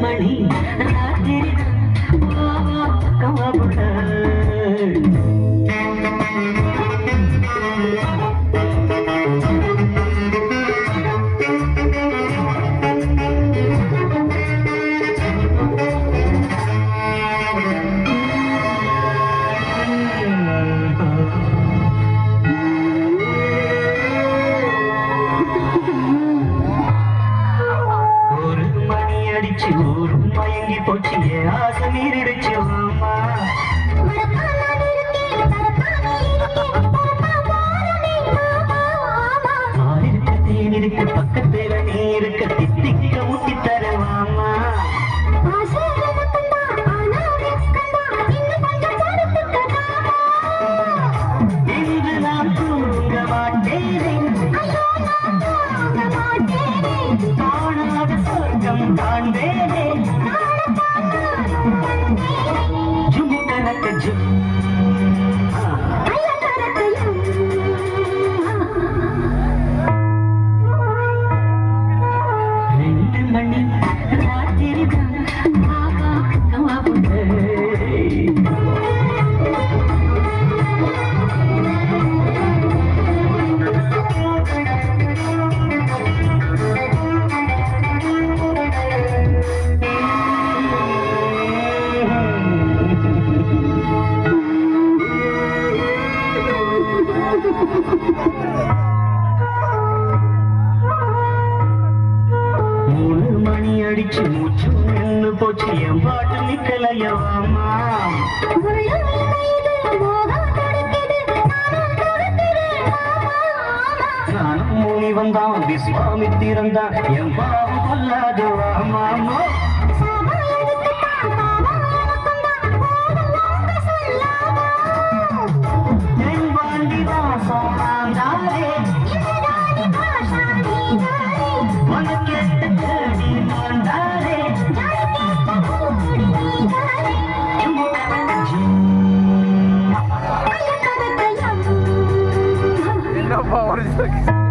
மணி ராத்திரி கவபுட ஊர் மயங்கி போச்சு ஆசை நீரிடுச்சு அம்மா இருக்க தேன் இருக்க பக்கத்துல நீ இருக்க தித்திக்க ஊட்டி தரவாமா இன்று நான் தூங்க மாட்டேனே காணாத சொர்க்கம் காண்பேனே ஜும்கனக்கு ஜும் ரெண்டு மணி ராத்திரி மூணு மணி அடிச்சு மூச்சு நின்று போச்சு என் பாட்டு நிக்கலையவாமா நானும் மூணி வந்தான் விஸ்வாமித்திரந்தான் என் பாவம் கொல்லாதுவாமா என் பாண்டிதான் சொன்னாலே No,